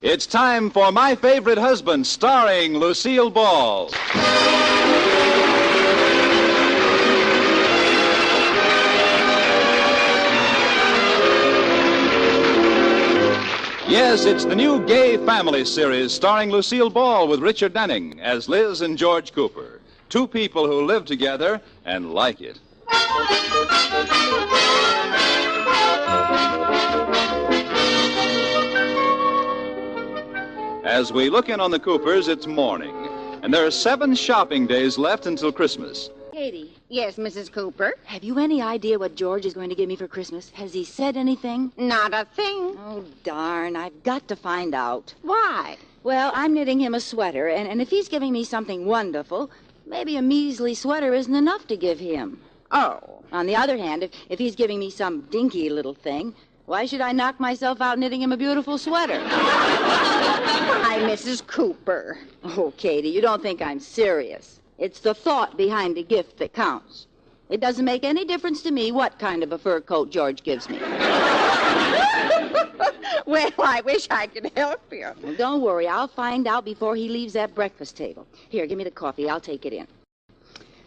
It's time for My Favorite Husband, starring Lucille Ball. Yes, it's the new Gay Family series starring Lucille Ball with Richard Denning as Liz and George Cooper. Two people who live together and like it. As we look in on the Coopers, it's morning, and there are 7 shopping days left until Christmas. Katie, Yes, Mrs. Cooper? have you any idea what George is going to give me for Christmas? Has he said anything? Not a thing. Oh, darn, I've got to find out. Why? Well, I'm knitting him a sweater, and if he's giving me something wonderful, maybe a measly sweater isn't enough to give him. Oh. On the other hand, if he's giving me some dinky little thing, why should I knock myself out knitting him a beautiful sweater? Why, Mrs. Cooper. Oh, Katie, you don't think I'm serious. It's the thought behind a gift that counts. It doesn't make any difference to me what kind of a fur coat George gives me. Well, I wish I could help you. Well, don't worry. I'll find out before he leaves that breakfast table. Here, give me the coffee. I'll take it in.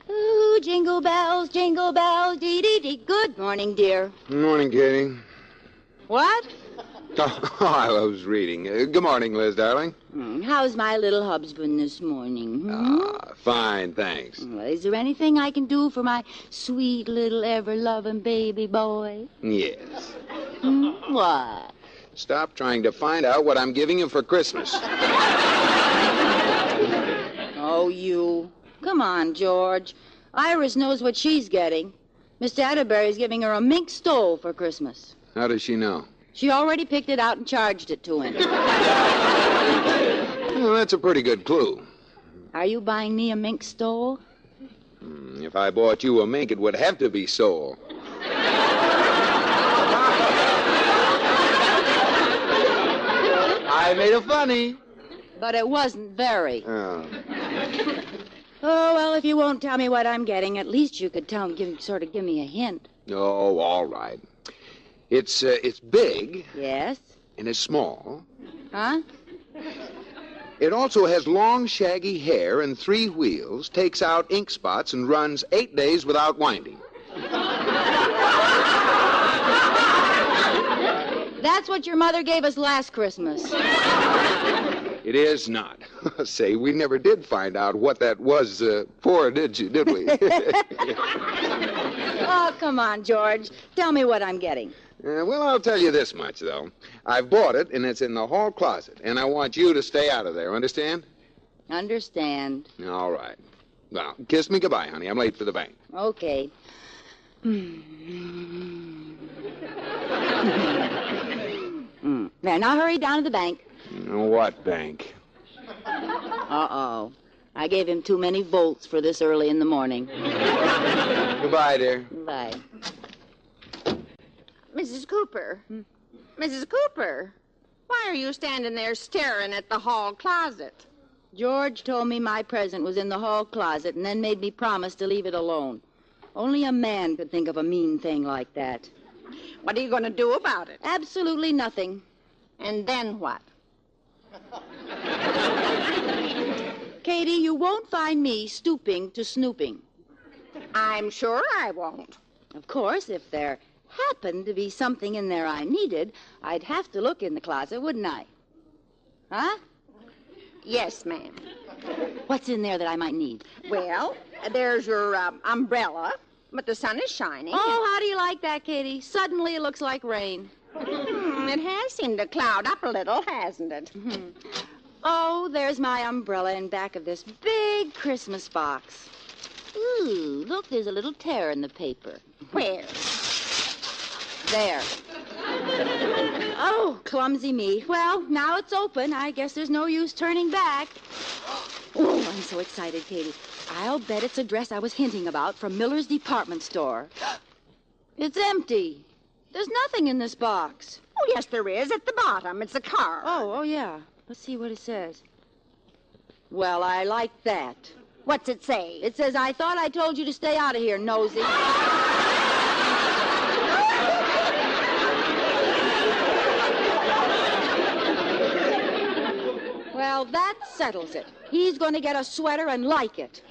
Ooh, jingle bells, dee-dee-dee. Good morning, dear. Good morning, Katie. What? Oh, I was reading. Good morning, Liz, darling. How's my little husband this morning? Fine, thanks. Well, is there anything I can do for my sweet little ever-loving baby boy? Yes. What? Stop trying to find out what I'm giving you for Christmas. Oh, you. Come on, George. Iris knows what she's getting. Mr. Atterbury's giving her a mink stole for Christmas. How does she know? She already picked it out and charged it to him. Well, that's a pretty good clue. Are you buying me a mink stole? If I bought you a mink, it would have to be sole. I made a funny. But it wasn't very. Oh. Oh, well, if you won't tell me what I'm getting, at least you could give me a hint. Oh, all right. It's big Yes? and it's small. Huh? It also has long, shaggy hair and 3 wheels, takes out ink spots, and runs 8 days without winding. That's what your mother gave us last Christmas. It is not. Say, we never did find out what that was for, did we? Oh, come on, George. Tell me what I'm getting. Well, I'll tell you this much, though. I've bought it, and it's in the hall closet, and I want you to stay out of there, understand? Understand. All right. Well, kiss me goodbye, honey. I'm late for the bank. Okay. There, now hurry down to the bank. What bank? Uh-oh. I gave him too many volts for this early in the morning. Goodbye, dear. Bye. Mrs. Cooper. Mrs. Cooper, why are you standing there staring at the hall closet? George told me my present was in the hall closet and then made me promise to leave it alone. Only a man could think of a mean thing like that. What are you going to do about it? Absolutely nothing. And then what? Katie, you won't find me stooping to snooping. I'm sure I won't. Of course, if there happened to be something in there I needed, I'd have to look in the closet, wouldn't I? Huh? Yes, ma'am. What's in there that I might need? Well, there's your umbrella, but the sun is shining. Oh, how do you like that, Katie? Suddenly it looks like rain. It has seemed to cloud up a little, hasn't it? Oh, there's my umbrella in back of this big Christmas box. Ooh, look, there's a little tear in the paper. Where? There. Oh, clumsy me. Well, now it's open. I guess there's no use turning back. Oh, I'm so excited, Katie. I'll bet it's a dress I was hinting about from Miller's department store. It's empty. There's nothing in this box. Oh, yes, there is. At the bottom. It's a card. Oh, yeah. Let's see what it says. Well, I like that. What's it say? It says, I thought I told you to stay out of here, nosy. Well, that settles it. He's going to get a sweater and like it.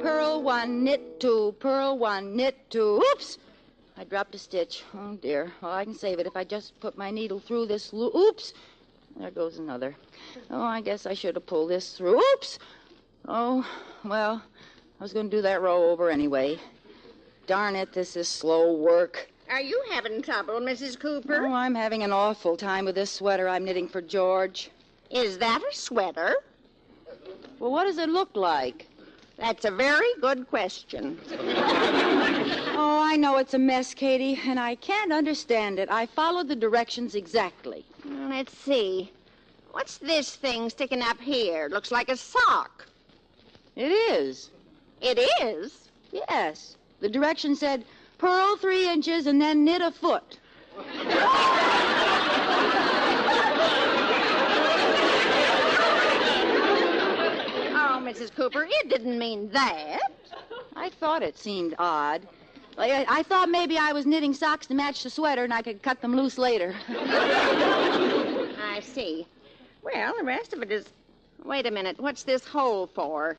Purl one, knit two, purl one, knit two. Oops! I dropped a stitch. Oh, dear. Well, I can save it if I just put my needle through this loop. Oops! There goes another. Oh, I guess I should have pulled this through. Oops! Oh, well, I was going to do that row over anyway. Darn it, this is slow work. Are you having trouble, Mrs. Cooper? Oh, I'm having an awful time with this sweater I'm knitting for George. Is that a sweater? Well, what does it look like? That's a very good question. Oh, I know it's a mess, Katie, and I can't understand it. I followed the directions exactly. Let's see. What's this thing sticking up here? Looks like a sock. It is. It is? Yes. The direction said, purl 3 inches and then knit a foot. Oh, Mrs. Cooper, it didn't mean that. I thought it seemed odd. I thought maybe I was knitting socks to match the sweater and I could cut them loose later. I see. Well, the rest of it is... Wait a minute. What's this hole for?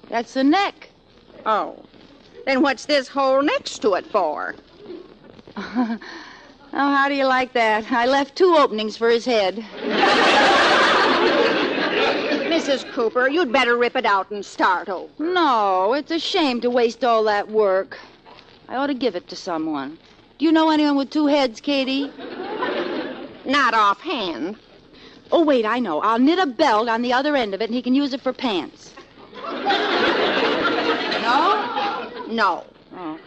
That's the neck. Oh. Then what's this hole next to it for? Oh, how do you like that? I left 2 openings for his head. Mrs. Cooper, you'd better rip it out and start over. No, it's a shame to waste all that work. I ought to give it to someone. Do you know anyone with 2 heads, Katie? Not offhand. Oh, wait, I know. I'll knit a belt on the other end of it, and he can use it for pants. No? No. Oh,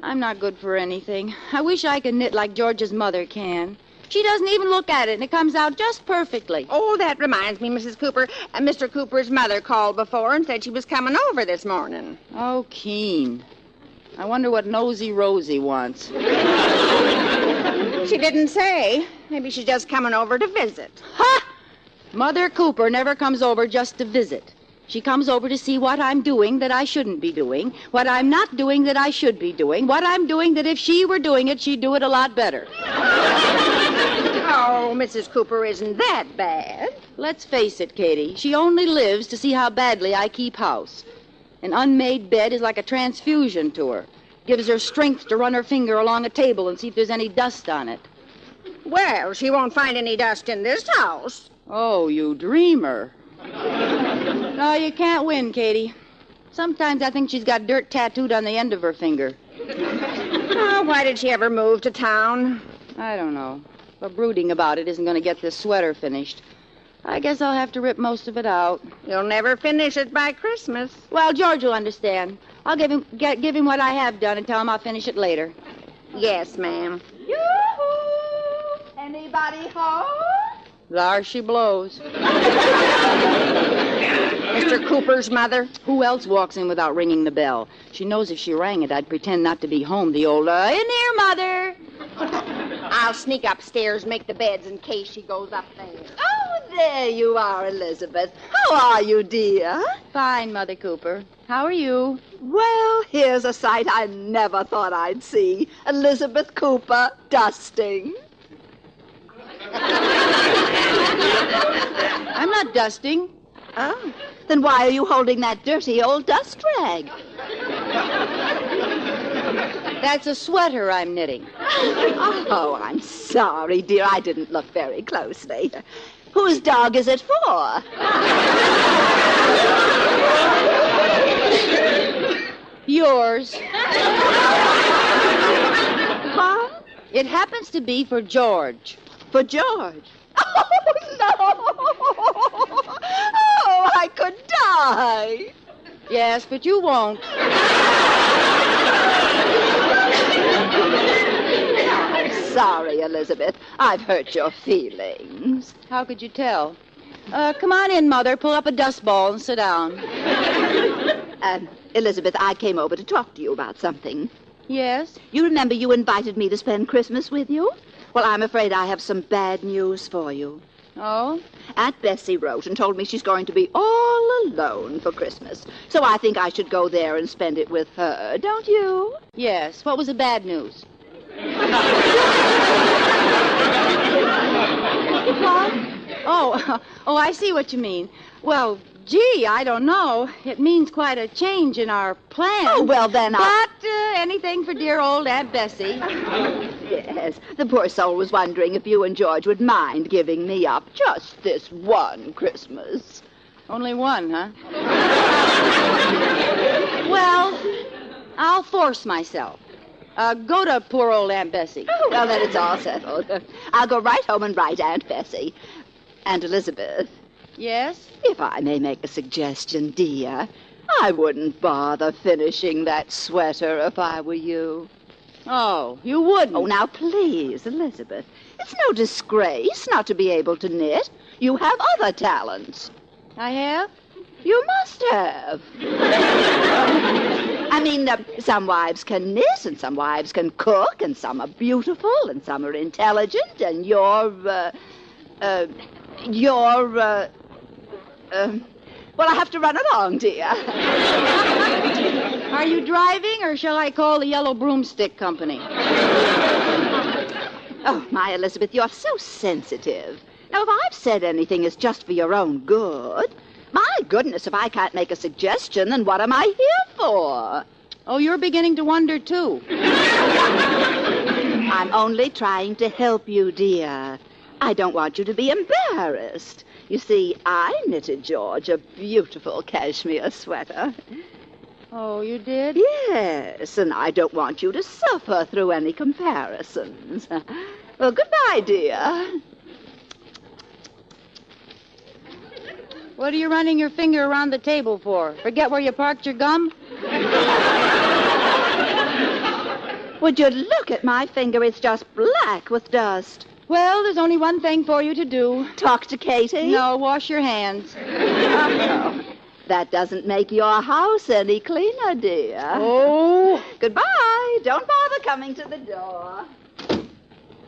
I'm not good for anything. I wish I could knit like George's mother can. She doesn't even look at it, and it comes out just perfectly. Oh, that reminds me, Mrs. Cooper. Mr. Cooper's mother called before and said she was coming over this morning. Oh, Keen. I wonder what Nosy Rosie wants. She didn't say. Maybe she's just coming over to visit. Ha! Mother Cooper never comes over just to visit. She comes over to see what I'm doing that I shouldn't be doing, what I'm not doing that I should be doing, what I'm doing that if she were doing it, she'd do it a lot better. Oh, Mrs. Cooper isn't that bad. Let's face it, Katie. She only lives to see how badly I keep house. An unmade bed is like a transfusion to her. Gives her strength to run her finger along a table and see if there's any dust on it. Well, she won't find any dust in this house. Oh, you dreamer. No, you can't win, Katie. Sometimes I think she's got dirt tattooed on the end of her finger. Oh, why did she ever move to town? I don't know. But brooding about it isn't going to get this sweater finished. I guess I'll have to rip most of it out. You'll never finish it by Christmas. Well, George will understand. I'll give him what I have done and tell him I'll finish it later. Yes, ma'am. Yoo-hoo! Anybody home? There she blows. Mr. Cooper's mother? Who else walks in without ringing the bell? She knows if she rang it, I'd pretend not to be home. The old, in here, Mother. I'll sneak upstairs, make the beds in case she goes up there. Oh, there you are, Elizabeth. How are you, dear? Fine, Mother Cooper. How are you? Well, here's a sight I never thought I'd see. Elizabeth Cooper dusting. I'm not dusting. Oh, then why are you holding that dirty old dust rag? That's a sweater I'm knitting. Oh, I'm sorry, dear. I didn't look very closely. Whose dog is it for? Yours. Huh? It happens to be for George. For George. Oh, no! Oh, I could die. Yes, but you won't. I'm sorry, Elizabeth. I've hurt your feelings. How could you tell? Come on in, Mother. Pull up a dust ball and sit down. Elizabeth, I came over to talk to you about something. Yes? You remember you invited me to spend Christmas with you? Well, I'm afraid I have some bad news for you. Oh? Aunt Bessie wrote and told me she's going to be all alone for Christmas. So I think I should go there and spend it with her, don't you? Yes. What was the bad news? What? Oh, I see what you mean. Well, gee, I don't know. It means quite a change in our plans. Oh, well, then But anything for dear old Aunt Bessie. Yes, the poor soul was wondering if you and George would mind giving me up just this one Christmas. Only one, huh? Well, I'll force myself. Go to poor old Aunt Bessie. Oh, well, then it's all settled. I'll go right home and write Aunt Bessie. Aunt Elizabeth, Yes? if I may make a suggestion, dear, I wouldn't bother finishing that sweater if I were you. Oh, you wouldn't. Oh, now, please, Elizabeth. It's no disgrace not to be able to knit. You have other talents. I have? You must have. I mean, some wives can knit, and some wives can cook, and some are beautiful, and some are intelligent, and you're, well, I have to run along, dear. Are you driving, or shall I call the Yellow Broomstick Company? Oh, my Elizabeth, you're so sensitive. Now, if I've said anything, it's just for your own good. My goodness, if I can't make a suggestion, then what am I here for? Oh, you're beginning to wonder, too. I'm only trying to help you, dear. I don't want you to be embarrassed. You see, I knitted George a beautiful cashmere sweater. Oh, you did? Yes, and I don't want you to suffer through any comparisons. Well, goodbye, dear. What are you running your finger around the table for? Forget where you parked your gum? Would you look at my finger? It's just black with dust. Well, there's only one thing for you to do. Talk to Katie? No, wash your hands. Oh, that doesn't make your house any cleaner, dear. Oh. Goodbye. Don't bother coming to the door.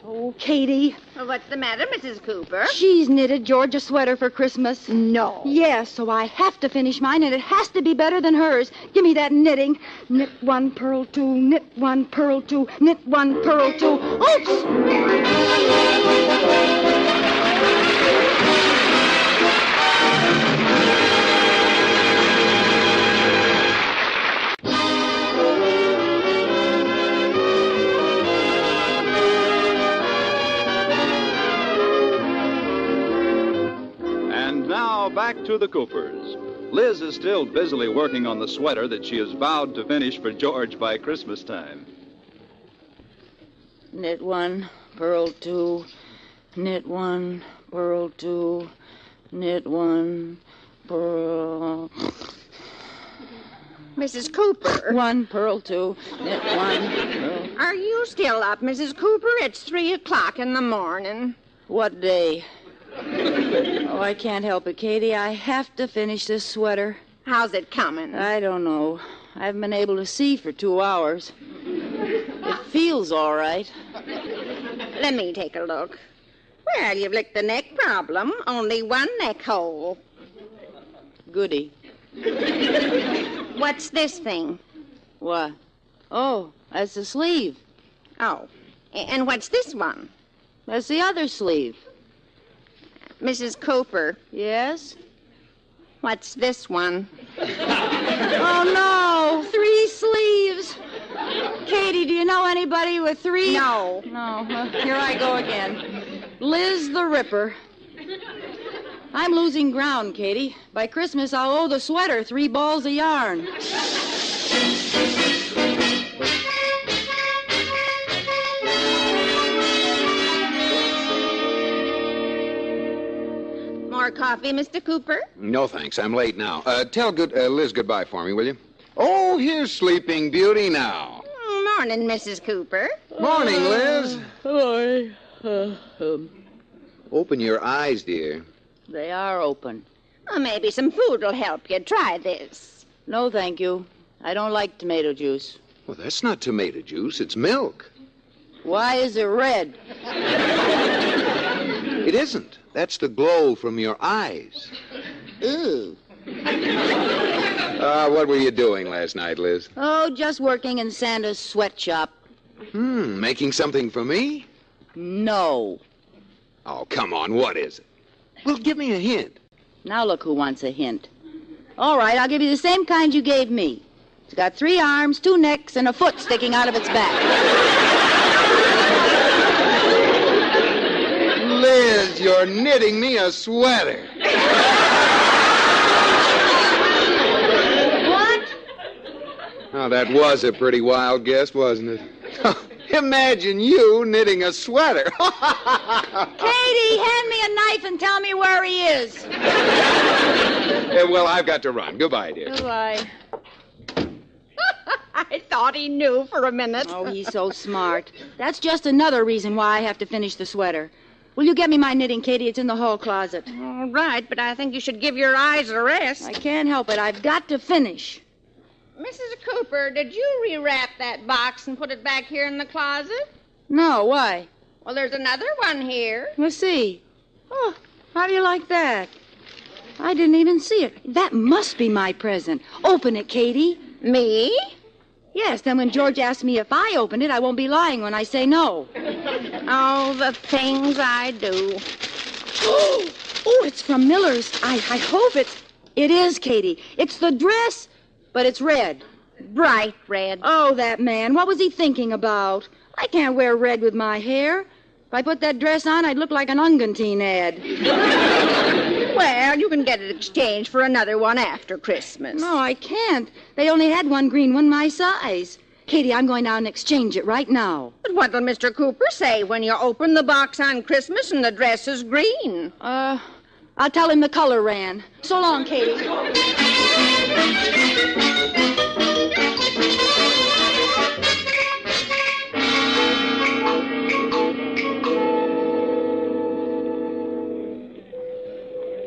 Oh, Katie. Well, what's the matter, Mrs. Cooper? She's knitted George a sweater for Christmas. No. Yes, so I have to finish mine, and it has to be better than hers. Give me that knitting. Knit one, purl two, knit one, purl two, knit one, purl two. Oops! Back to the Coopers. Liz is still busily working on the sweater that she has vowed to finish for George by Christmas time. Knit one, purl two, knit one, purl two, knit one, purl... Mrs. Cooper. One, purl two, knit one, purl... Are you still up, Mrs. Cooper? It's 3 o'clock in the morning. What day? Oh, I can't help it, Katie. I have to finish this sweater. How's it coming? I don't know. I haven't been able to see for 2 hours. It feels all right. Let me take a look. Well, you've licked the neck problem. Only one neck hole. Goody. What's this thing? What? Oh, that's the sleeve. Oh. And what's this one? That's the other sleeve. Mrs. Cooper, Yes? what's this one? Oh, no. 3 sleeves. Katie, do you know anybody with 3? No. No. Well, here I go again. Liz the Ripper. I'm losing ground, Katie. By Christmas, I'll owe the sweater 3 balls of yarn. More coffee, Mr. Cooper? No, thanks. I'm late now. Tell Liz goodbye for me, will you? Oh, here's Sleeping Beauty now. Morning, Mrs. Cooper. Morning, Liz. Hello. Open your eyes, dear. They are open. Well, maybe some food will help you. Try this. No, thank you. I don't like tomato juice. Well, that's not tomato juice. It's milk. Why is it red? It isn't. That's the glow from your eyes. Ooh. What were you doing last night, Liz? Oh, just working in Santa's sweatshop. Making something for me? No. Oh, come on, what is it? Well, give me a hint. Now look who wants a hint. All right, I'll give you the same kind you gave me. It's got 3 arms, 2 necks, and a foot sticking out of its back. Liz, you're knitting me a sweater. What? Oh, that was a pretty wild guess, wasn't it? Imagine you knitting a sweater. Katie, hand me a knife and tell me where he is. Well, I've got to run. Goodbye, dear. Goodbye. I thought he knew for a minute. Oh, he's so smart. That's just another reason why I have to finish the sweater. Will you get me my knitting, Katie? It's in the hall closet. All right, but I think you should give your eyes a rest. I can't help it. I've got to finish. Mrs. Cooper, did you rewrap that box and put it back here in the closet? No, why? Well, there's another one here. Let's see. Oh, how do you like that? I didn't even see it. That must be my present. Open it, Katie. Me? Yes, then when George asks me if I opened it, I won't be lying when I say no. Oh, the things I do. Oh, it's from Miller's. I hope it's... It is, Katie. It's the dress, but it's red. Bright red. Oh, that man. What was he thinking about? I can't wear red with my hair. If I put that dress on, I'd look like an Ungantine ad. Well, you can get it exchanged for another one after Christmas. No, I can't. They only had one green one my size. Katie, I'm going down and exchange it right now. But what will Mr. Cooper say when you open the box on Christmas and the dress is green? I'll tell him the color ran. So long, Katie.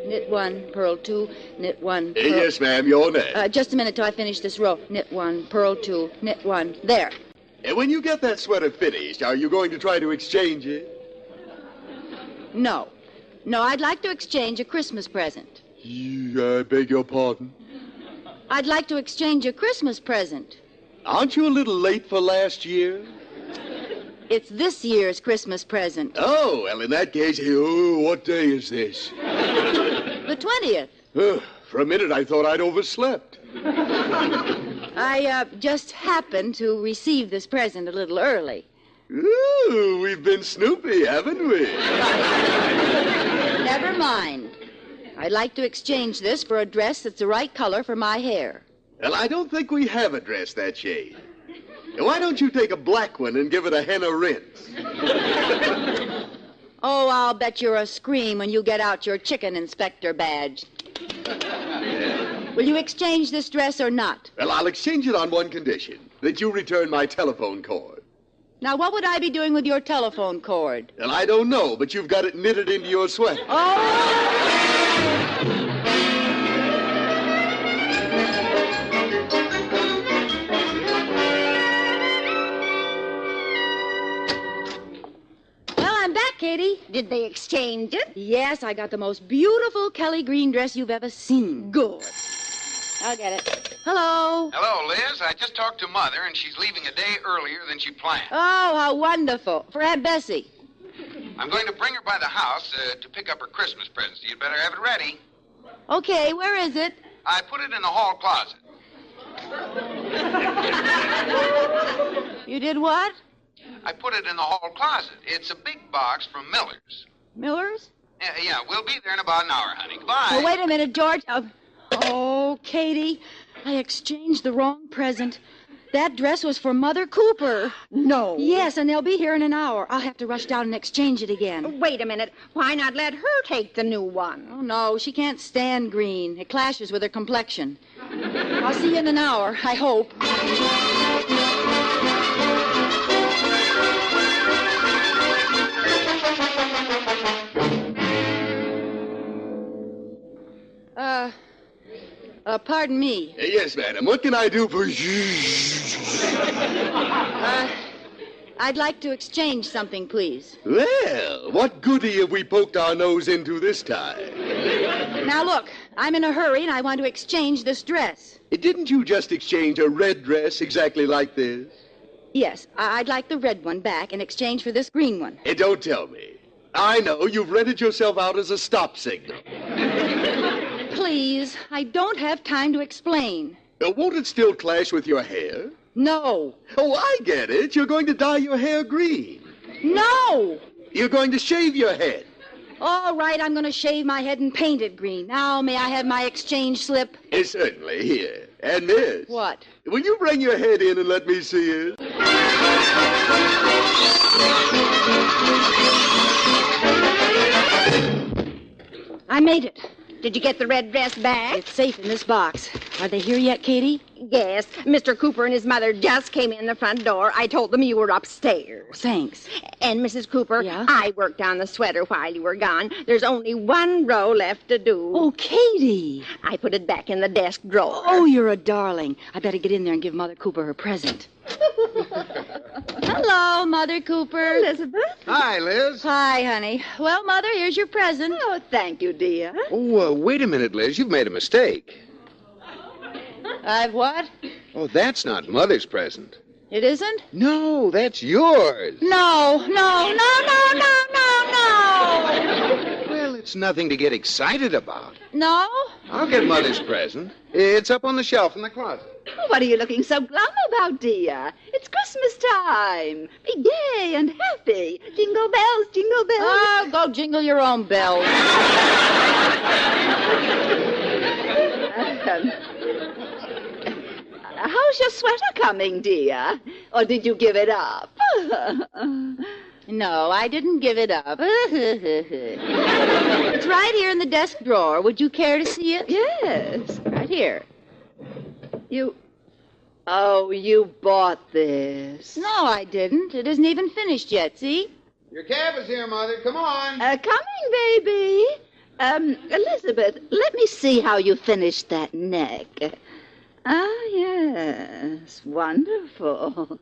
Knit 1, purl 2, knit 1, purl... Yes, ma'am, you're next. Just a minute till I finish this row. Knit 1, purl 2, knit 1. There. And when you get that sweater finished, are you going to try to exchange it? No. No, I'd like to exchange a Christmas present. I beg your pardon? I'd like to exchange a Christmas present. Aren't you a little late for last year? It's this year's Christmas present. Oh, well, in that case, what day is this? The 20th. For a minute, I thought I'd overslept. I just happened to receive this present a little early. Ooh, we've been snoopy, haven't we? Never mind. I'd like to exchange this for a dress that's the right color for my hair. Well, I don't think we have a dress that shade. Why don't you take a black one and give it a henna rinse? Oh, I'll bet you're a scream when you get out your chicken inspector badge. Will you exchange this dress or not? Well, I'll exchange it on one condition, that you return my telephone cord. Now, what would I be doing with your telephone cord? Well, I don't know, but you've got it knitted into your sweater. Oh! Well, I'm back, Katie. Did they exchange it? Yes, I got the most beautiful Kelly green dress you've ever seen. Good. I'll get it. Hello. Hello, Liz. I just talked to Mother, and she's leaving a day earlier than she planned. Oh, how wonderful. For Aunt Bessie. I'm going to bring her by the house to pick up her Christmas presents. You'd better have it ready. Okay, where is it? I put it in the hall closet. You did what? I put it in the hall closet. It's a big box from Miller's. Miller's? Yeah, we'll be there in about an hour, honey. Goodbye. Oh, wait a minute, George. Oh, Katie, I exchanged the wrong present. That dress was for Mother Cooper. No. Yes, and they'll be here in an hour. I'll have to rush down and exchange it again. Wait a minute. Why not let her take the new one? Oh, no, she can't stand green. It clashes with her complexion. I'll see you in an hour, I hope. Pardon me. Yes, madam. What can I do for you? I'd like to exchange something, please. Well, what goodie have we poked our nose into this time? Now, look, I'm in a hurry, and I want to exchange this dress. Didn't you just exchange a red dress exactly like this? Yes, I'd like the red one back in exchange for this green one. Don't tell me. I know you've rented yourself out as a stop signal. Please, I don't have time to explain. Won't it still clash with your hair? No. Oh, I get it. You're going to dye your hair green. No! You're going to shave your head. All right, I'm going to shave my head and paint it green. Now, may I have my exchange slip? Certainly. Here. And miss. What? Will you bring your head in and let me see it? I made it. Did you get the red dress back? It's safe in this box. Are they here yet, Katie? Yes. Mr. Cooper and his mother just came in the front door. I told them you were upstairs. Thanks. And, Mrs. Cooper, Yeah? I worked on the sweater while you were gone. There's only one row left to do. Oh, Katie. I put it back in the desk drawer. Oh, you're a darling. I better get in there and give Mother Cooper her present. Hello, Mother Cooper. Elizabeth? Hi, Liz. Hi, honey. Well, Mother, here's your present. Oh, thank you, dear. Oh, wait a minute, Liz. You've made a mistake. I've what? Oh, that's not Mother's present. It isn't? No, that's yours. No. Well, it's nothing to get excited about. No? I'll get Mother's present. It's up on the shelf in the closet. What are you looking so glum about, dear? It's Christmas time. Be gay and happy. Jingle bells, jingle bells. Oh, go jingle your own bells. How's your sweater coming, dear? Or did you give it up? No, I didn't give it up. It's right here in the desk drawer. Would you care to see it? Yes. Right here. You bought this. No, I didn't. It isn't even finished yet, see? Your cab is here, Mother. Come on. Coming, baby. Elizabeth, let me see how you finished that neck. Ah, yes. Wonderful.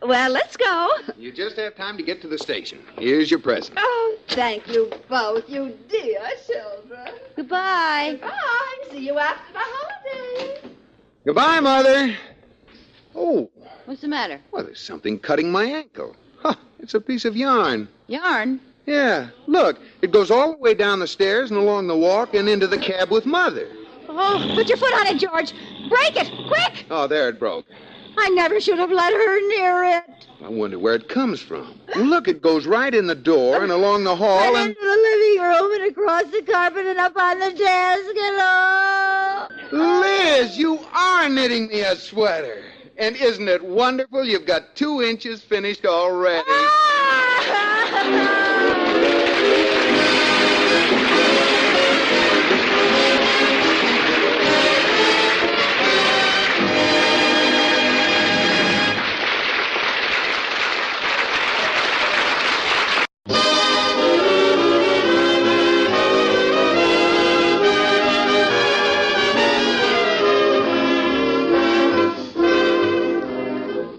Well, let's go. You just have time to get to the station. Here's your present. Oh, thank you both, you dear children. Goodbye. Bye. See you after the holidays. Goodbye, Mother. Oh, What's the matter? well, there's something cutting my ankle. Huh, it's a piece of yarn. Yarn? Yeah, look, it goes all the way down the stairs and along the walk and into the cab with Mother. Oh, put your foot on it, George. Break it, quick! Oh, there it broke. I never should have let her near it. I wonder where it comes from. Well, look, it goes right in the door and along the hall and... into the living room and across the carpet and up on the desk and all. Liz, you are knitting me a sweater. And isn't it wonderful? You've got 2 inches finished already.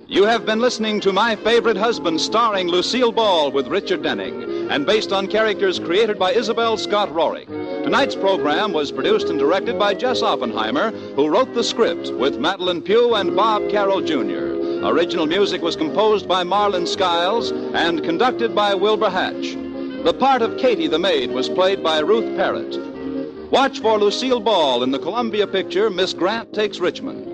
You have been listening to My Favorite Husband, starring Lucille Ball with Richard Denning, and based on characters created by Isabel Scott Rorick. Tonight's program was produced and directed by Jess Oppenheimer, who wrote the script with Madeline Pugh and Bob Carroll Jr. Original music was composed by Marlon Skiles and conducted by Wilbur Hatch. The part of Katie the maid was played by Ruth Parrott. Watch for Lucille Ball in the Columbia picture Miss Grant Takes Richmond.